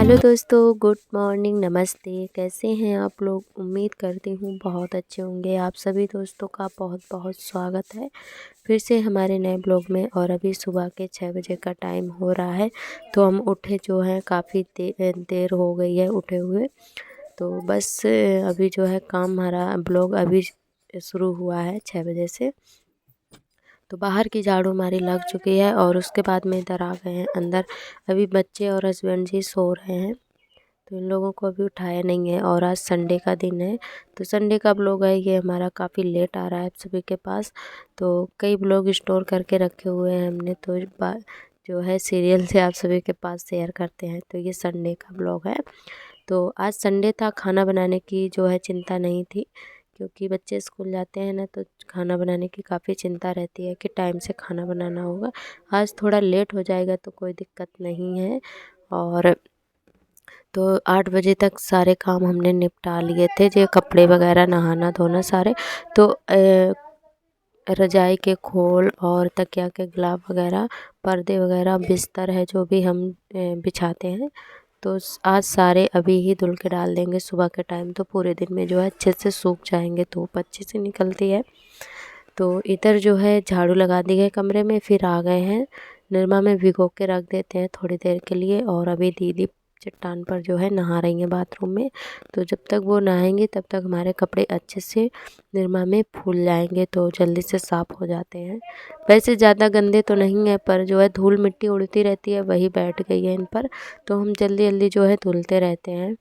Hello दोस्तों, good morning, नमस्ते। कैसे हैं आप लोग? उम्मीद करती हूँ बहुत अच्छे होंगे। आप सभी दोस्तों का बहुत बहुत स्वागत है फिर से हमारे नए ब्लॉग में। और अभी सुबह के 6 बजे का टाइम हो रहा है, तो हम उठे जो है काफ़ी देर हो गई है उठे हुए। तो बस अभी जो है काम, हमारा ब्लॉग अभी शुरू हुआ है 6 बजे से। तो बाहर की झाड़ू हमारी लग चुकी है और उसके बाद में इधर आ गए हैं अंदर। अभी बच्चे और हस्बैंड जी सो रहे हैं, तो इन लोगों को अभी उठाया नहीं है। और आज संडे का दिन है, तो संडे का ब्लॉग है ये हमारा, काफ़ी लेट आ रहा है आप सभी के पास। तो कई ब्लॉग स्टोर करके रखे हुए हैं हमने, तो जो है सीरियल से आप सभी के पास शेयर करते हैं। तो ये संडे का ब्लॉग है। तो आज संडे था, खाना बनाने की जो है चिंता नहीं थी, क्योंकि बच्चे स्कूल जाते हैं ना, तो खाना बनाने की काफ़ी चिंता रहती है कि टाइम से खाना बनाना होगा। आज थोड़ा लेट हो जाएगा तो कोई दिक्कत नहीं है। और तो 8 बजे तक सारे काम हमने निपटा लिए थे, जो कपड़े वगैरह, नहाना धोना सारे। तो रजाई के खोल और तकिया के गिलाफ वगैरह, पर्दे वगैरह, बिस्तर है जो भी हम बिछाते हैं, तो आज सारे अभी ही धुल के डाल देंगे सुबह के टाइम। तो पूरे दिन में जो है अच्छे से सूख जाएंगे, धूप अच्छे से निकलती है। तो इधर जो है झाड़ू लगा दी है कमरे में, फिर आ गए हैं निरमा में भिगो के रख देते हैं थोड़ी देर के लिए। और अभी दीदी चट्टान पर जो है नहा रही हैं बाथरूम में। तो जब तक वो नहाएंगी तब तक हमारे कपड़े अच्छे से निरमा में फूल जाएंगे, तो जल्दी से साफ़ हो जाते हैं। वैसे ज़्यादा गंदे तो नहीं है, पर जो है धूल मिट्टी उड़ती रहती है, वही बैठ गई है इन पर, तो हम जल्दी जल्दी जो है धुलते रहते हैं।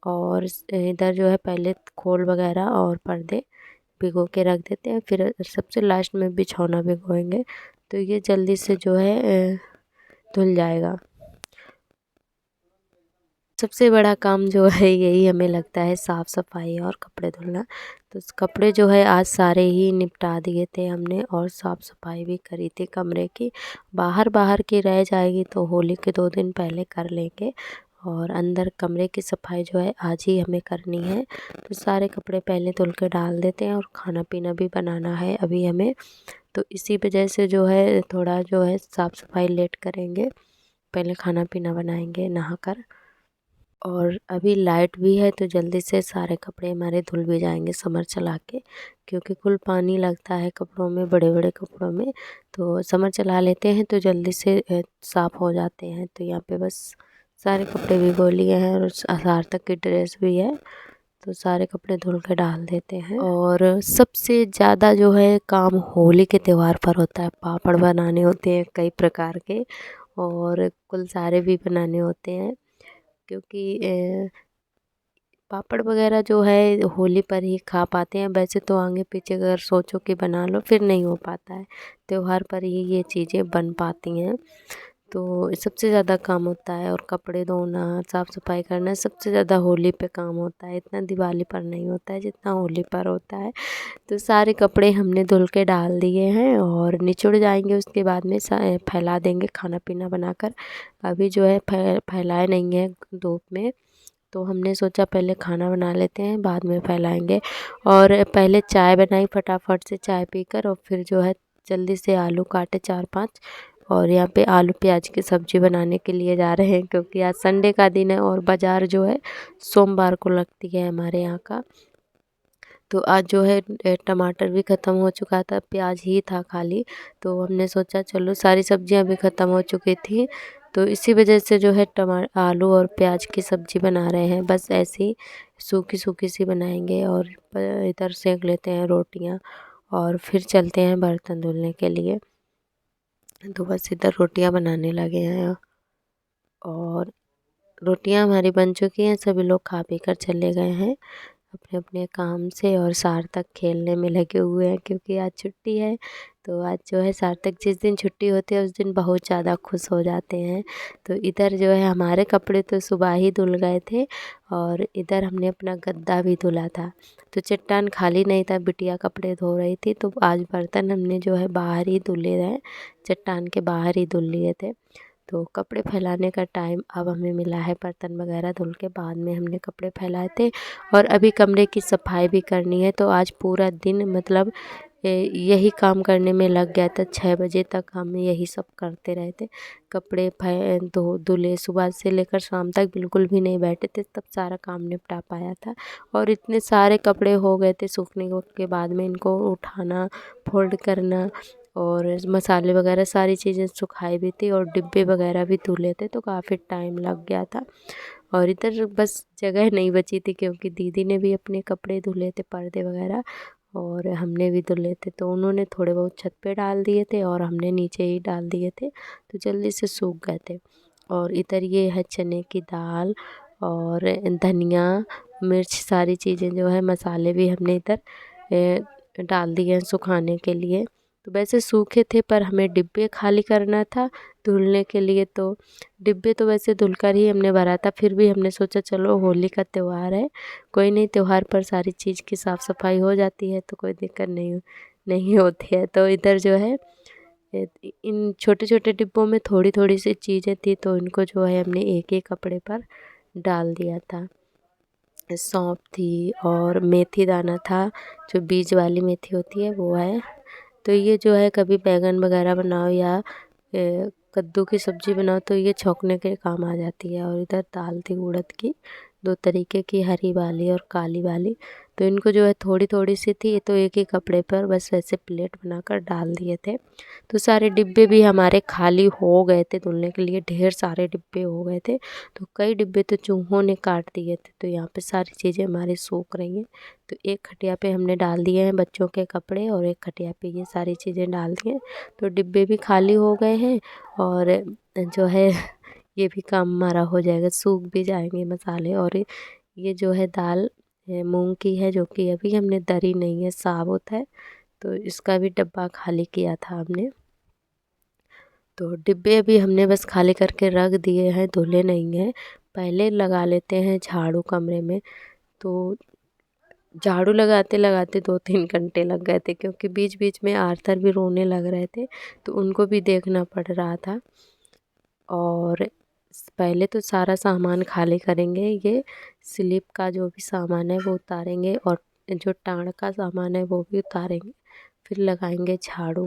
और इधर जो है पहले खोल वगैरह और पर्दे भिगो के रख देते हैं, फिर सबसे लास्ट में बिछौना भिगोएंगे, तो ये जल्दी से जो है धुल जाएगा। सबसे बड़ा काम जो है यही हमें लगता है, साफ़ सफाई और कपड़े धुलना। तो कपड़े जो है आज सारे ही निपटा दिए थे हमने, और साफ़ सफाई भी करी थी कमरे की। बाहर की रह जाएगी तो होली के 2 दिन पहले कर लेंगे। और अंदर कमरे की सफाई जो है आज ही हमें करनी है। तो सारे कपड़े पहले धुल के डाल देते हैं, और खाना पीना भी बनाना है अभी हमें। तो इसी वजह से जो है थोड़ा जो है साफ़ सफाई लेट करेंगे, पहले खाना पीना बनाएंगे नहाकर। और अभी लाइट भी है, तो जल्दी से सारे कपड़े हमारे धुल भी जाएंगे समर चला के, क्योंकि कुल पानी लगता है कपड़ों में, बड़े बड़े कपड़ों में। तो समर चला लेते हैं तो जल्दी से साफ़ हो जाते हैं। तो यहाँ पे बस सारे कपड़े भिगो लिए हैं, और सार्थक की ड्रेस भी है, तो सारे कपड़े धुल के डाल देते हैं। और सबसे ज़्यादा जो है काम होली के त्यौहार पर होता है। पापड़ बनाने होते हैं कई प्रकार के, और कुलसारे भी बनाने होते हैं, क्योंकि पापड़ वगैरह जो है होली पर ही खा पाते हैं। वैसे तो आगे पीछे अगर सोचो कि बना लो, फिर नहीं हो पाता है, त्योहार पर ही ये चीज़ें बन पाती हैं। तो सबसे ज़्यादा काम होता है, और कपड़े धोना, साफ़ सफाई करना सबसे ज़्यादा होली पे काम होता है। इतना दिवाली पर नहीं होता है जितना होली पर होता है। तो सारे कपड़े हमने धुल के डाल दिए हैं, और निचुड़ जाएंगे उसके बाद में फैला देंगे खाना पीना बनाकर। अभी जो है फैलाए नहीं है धूप में, तो हमने सोचा पहले खाना बना लेते हैं, बाद में फैलाएंगे। और पहले चाय बनाई फटाफट से, चाय पीकर, और फिर जो है जल्दी से आलू काटे 4-5। और यहाँ पे आलू प्याज की सब्ज़ी बनाने के लिए जा रहे हैं, क्योंकि आज संडे का दिन है, और बाज़ार जो है सोमवार को लगती है हमारे यहाँ का। तो आज जो है टमाटर भी ख़त्म हो चुका था, प्याज ही था खाली। तो हमने सोचा चलो, सारी सब्जियां भी ख़त्म हो चुकी थी, तो इसी वजह से जो है आलू और प्याज की सब्ज़ी बना रहे हैं। बस ऐसी सूखी सूखी सी बनाएंगे, और इधर सेक लेते हैं रोटियां, और फिर चलते हैं बर्तन धुलने के लिए। तो बस इधर रोटियां बनाने लगे हैं, और रोटियां हमारी बन चुकी हैं, सभी लोग खा पी कर चले गए हैं अपने अपने काम से। और सार्थक खेलने में लगे हुए हैं, क्योंकि आज छुट्टी है। तो आज जो है सार्थक, जिस दिन छुट्टी होती है उस दिन बहुत ज़्यादा खुश हो जाते हैं। तो इधर जो है हमारे कपड़े तो सुबह ही धुल गए थे, और इधर हमने अपना गद्दा भी धुला था। तो चट्टान खाली नहीं था, बिटिया कपड़े धो रही थी, तो आज बर्तन हमने जो है बाहर ही धुले हैं, चट्टान के बाहर ही धुल लिए थे। तो कपड़े फैलाने का टाइम अब हमें मिला है, बर्तन वगैरह धुल के बाद में हमने कपड़े फैलाए थे। और अभी कमरे की सफाई भी करनी है, तो आज पूरा दिन मतलब यही काम करने में लग गया था। 6 बजे तक हम यही सब करते रहे थे। कपड़े धुले, सुबह से लेकर शाम तक बिल्कुल भी नहीं बैठे थे, तब सारा काम निपटा पाया था। और इतने सारे कपड़े हो गए थे सूखने के बाद में इनको उठाना, फोल्ड करना और मसाले वगैरह सारी चीज़ें सुखाई भी थी और डिब्बे वगैरह भी धुले थे, तो काफ़ी टाइम लग गया था। और इधर बस जगह नहीं बची थी क्योंकि दीदी ने भी अपने कपड़े धुले थे, पर्दे वगैरह, और हमने भी धुले थे, तो उन्होंने थोड़े बहुत छत पे डाल दिए थे और हमने नीचे ही डाल दिए थे, तो जल्दी से सूख गए थे। और इधर ये है चने की दाल और धनिया, मिर्च, सारी चीज़ें जो है, मसाले भी हमने इधर डाल दिए हैं सुखाने के लिए। तो वैसे सूखे थे पर हमें डिब्बे खाली करना था धुलने के लिए, तो डिब्बे तो वैसे धुलकर ही हमने भरा था। फिर भी हमने सोचा चलो होली का त्यौहार है, कोई नहीं, त्यौहार पर सारी चीज़ की साफ़ सफाई हो जाती है, तो कोई दिक्कत नहीं नहीं होती है। तो इधर जो है इन छोटे छोटे डिब्बों में थोड़ी थोड़ी सी चीज़ें थी, तो इनको जो है हमने एक एक कपड़े पर डाल दिया था। सौंफ थी और मेथी दाना था, जो बीज वाली मेथी होती है वो है। तो ये जो है कभी बैंगन वगैरह बनाओ या कद्दू की सब्ज़ी बनाओ तो ये छौंकने के काम आ जाती है। और इधर दाल थी उड़द की, 2 तरीके की, हरी वाली और काली वाली। तो इनको जो है थोड़ी थोड़ी सी थी, तो एक ही कपड़े पर बस वैसे प्लेट बनाकर डाल दिए थे। तो सारे डिब्बे भी हमारे खाली हो गए थे धुलने के लिए, ढेर सारे डिब्बे हो गए थे। तो कई डिब्बे तो चूहों ने काट दिए थे, तो यहाँ पे सारी चीज़ें हमारी सूख रही हैं। तो एक खटिया पे हमने डाल दिए हैं बच्चों के कपड़े और एक खटिया पे ये सारी चीज़ें डाल दी हैं। तो डिब्बे भी खाली हो गए हैं और जो है ये भी काम हमारा हो जाएगा, सूख भी जाएंगे मसाले। और ये जो है दाल मूंग की है, जो कि अभी हमने दरी नहीं है, साबुत है, तो इसका भी डब्बा खाली किया था हमने। तो डिब्बे अभी हमने बस खाली करके रख दिए हैं, धुले नहीं हैं। पहले लगा लेते हैं झाड़ू कमरे में। तो झाड़ू लगाते लगाते 2-3 घंटे लग गए थे, क्योंकि बीच बीच में आर्थर भी रोने लग रहे थे, तो उनको भी देखना पड़ रहा था। और पहले तो सारा सामान खाली करेंगे, ये स्लिप का जो भी सामान है वो उतारेंगे और जो टाँड़ का सामान है वो भी उतारेंगे, फिर लगाएंगे झाड़ू।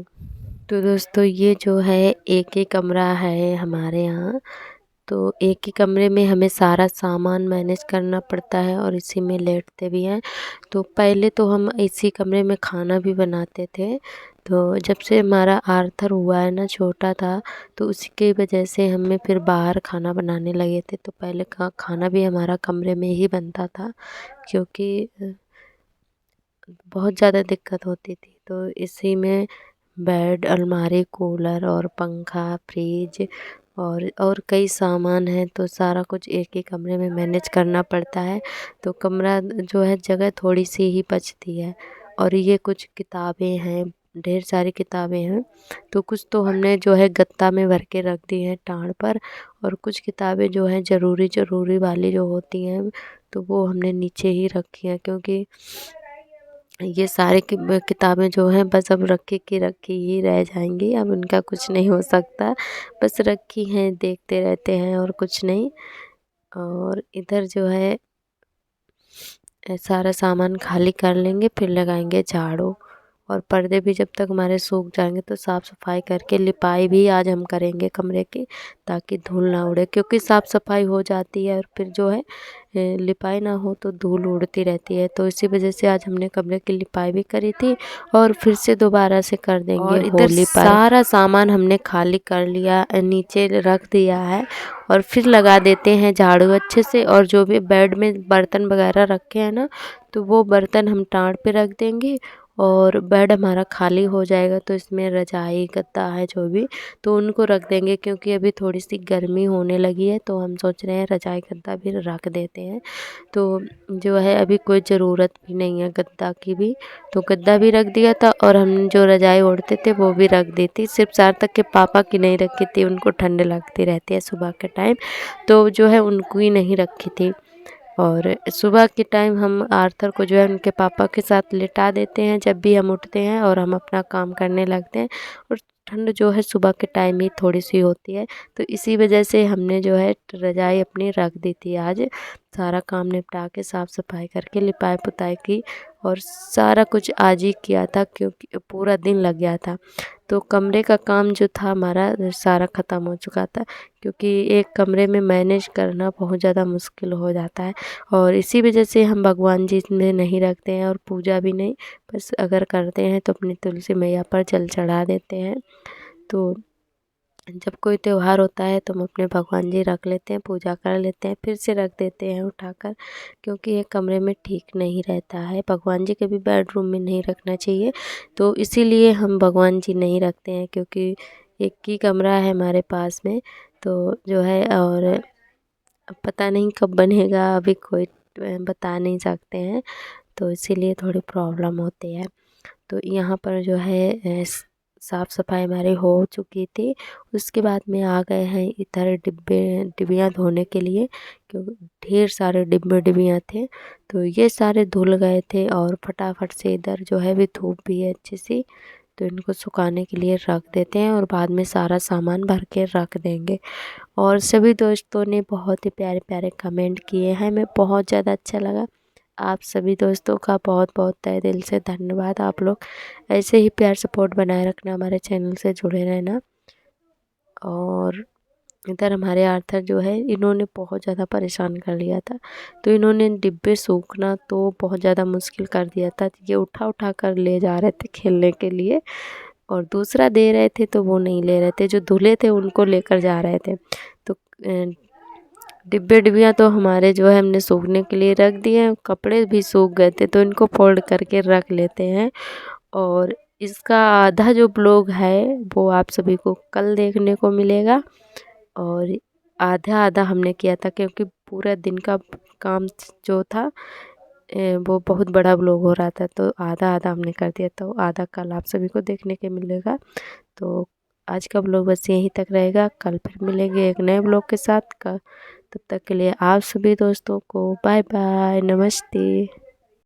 तो दोस्तों ये जो है एक ही कमरा है हमारे यहाँ, तो एक ही कमरे में हमें सारा सामान मैनेज करना पड़ता है और इसी में लेटते भी हैं। तो पहले तो हम इसी कमरे में खाना भी बनाते थे, तो जब से हमारा आर्थर हुआ है ना, छोटा था, तो उसी की वजह से हमें फिर बाहर खाना बनाने लगे थे। तो पहले का खाना भी हमारा कमरे में ही बनता था, क्योंकि बहुत ज़्यादा दिक्कत होती थी। तो इसी में बेड, अलमारी, कूलर और पंखा, फ्रिज और कई सामान हैं, तो सारा कुछ एक ही कमरे में मैनेज करना पड़ता है। तो कमरा जो है, जगह थोड़ी सी ही बचती है। और ये कुछ किताबें हैं, ढेर सारी किताबें हैं, तो कुछ तो हमने जो है गत्ता में भर के रख दी हैं टाँड़ पर, और कुछ किताबें जो हैं ज़रूरी वाली जो होती हैं, तो वो हमने नीचे ही रखी हैं, क्योंकि ये सारे किताबें जो हैं बस अब रखी की रखी ही रह जाएंगी, अब उनका कुछ नहीं हो सकता, बस रखी हैं, देखते रहते हैं और कुछ नहीं। और इधर जो है सारा सामान खाली कर लेंगे, फिर लगाएंगे झाड़ू। और पर्दे भी जब तक हमारे सूख जाएंगे तो साफ़ सफाई करके लिपाई भी आज हम करेंगे कमरे की, ताकि धूल ना उड़े, क्योंकि साफ़ सफाई हो जाती है और फिर जो है लिपाई ना हो तो धूल उड़ती रहती है। तो इसी वजह से आज हमने कमरे की लिपाई भी करी थी और फिर से दोबारा से कर देंगे। और इधर सारा सामान हमने खाली कर लिया, नीचे रख दिया है, और फिर लगा देते हैं झाड़ू अच्छे से। और जो भी बेड में बर्तन वगैरह रखे हैं ना, तो वो बर्तन हम टाँड़ पे रख देंगे और बेड हमारा खाली हो जाएगा। तो इसमें रजाई, गद्दा है जो भी, तो उनको रख देंगे, क्योंकि अभी थोड़ी सी गर्मी होने लगी है, तो हम सोच रहे हैं रजाई गद्दा भी रख देते हैं। तो जो है अभी कोई ज़रूरत भी नहीं है गद्दा की भी, तो गद्दा भी रख दिया था। और हम जो रजाई ओढ़ते थे वो भी रख दी थी, सिर्फ सार्थक के पापा की नहीं रखी थी, उनको ठंड लगती रहती है सुबह के टाइम, तो जो है उनको ही नहीं रखी थी। और सुबह के टाइम हम आर्थर को जो है उनके पापा के साथ लिटा देते हैं जब भी हम उठते हैं, और हम अपना काम करने लगते हैं। और ठंड जो है सुबह के टाइम ही थोड़ी सी होती है, तो इसी वजह से हमने जो है रज़ाई अपनी रख दी थी आज सारा काम निपटा के साफ़ सफाई करके लिपाई पुताई की और सारा कुछ आज ही किया था क्योंकि पूरा दिन लग गया था। तो कमरे का काम जो था हमारा सारा ख़त्म हो चुका था क्योंकि एक कमरे में मैनेज करना बहुत ज़्यादा मुश्किल हो जाता है और इसी वजह से हम भगवान जी में नहीं रखते हैं और पूजा भी नहीं, बस अगर करते हैं तो अपनी तुलसी मैया पर जल चढ़ा देते हैं। तो जब कोई त्योहार होता है तो हम अपने भगवान जी रख लेते हैं, पूजा कर लेते हैं, फिर से रख देते हैं उठाकर, क्योंकि ये कमरे में ठीक नहीं रहता है। भगवान जी कभी बेडरूम में नहीं रखना चाहिए, तो इसीलिए हम भगवान जी नहीं रखते हैं क्योंकि एक ही कमरा है हमारे पास में तो जो है। और अब पता नहीं कब बनेगा, अभी कोई बता नहीं सकते हैं, तो इसीलिए थोड़ी प्रॉब्लम होती है। तो यहाँ पर जो है साफ़ सफाई हमारी हो चुकी थी। उसके बाद में आ गए हैं इधर डिब्बियाँ धोने के लिए, क्योंकि ढेर सारे डिब्बियाँ थे तो ये सारे धुल गए थे और फटाफट से इधर जो है भी धूप भी है अच्छी सी, तो इनको सुखाने के लिए रख देते हैं और बाद में सारा सामान भर के रख देंगे। और सभी दोस्तों ने बहुत ही प्यारे प्यारे कमेंट किए हैं, हमें बहुत ज़्यादा अच्छा लगा। आप सभी दोस्तों का बहुत बहुत तहे दिल से धन्यवाद। आप लोग ऐसे ही प्यार सपोर्ट बनाए रखना, हमारे चैनल से जुड़े रहना। और इधर हमारे आर्थर जो है इन्होंने बहुत ज़्यादा परेशान कर लिया था, तो इन्होंने डिब्बे सूखना तो बहुत ज़्यादा मुश्किल कर दिया था। ये उठा उठा कर ले जा रहे थे खेलने के लिए और दूसरा दे रहे थे तो वो नहीं ले रहे थे, जो धुले थे उनको लेकर जा रहे थे। तो डिब्बियाँ तो हमारे जो है हमने सूखने के लिए रख दिए हैं, कपड़े भी सूख गए थे तो इनको फोल्ड करके रख लेते हैं। और इसका आधा जो ब्लॉग है वो आप सभी को कल देखने को मिलेगा और आधा आधा हमने किया था क्योंकि पूरा दिन का काम जो था वो बहुत बड़ा ब्लॉग हो रहा था, तो आधा आधा हमने कर दिया, तो आधा कल आप सभी को देखने के मिलेगा। तो आज का ब्लॉग बस यहीं तक रहेगा, कल फिर मिलेंगे एक नए ब्लॉग के साथ। तब तक के लिए आप सभी दोस्तों को बाय बाय, नमस्ते।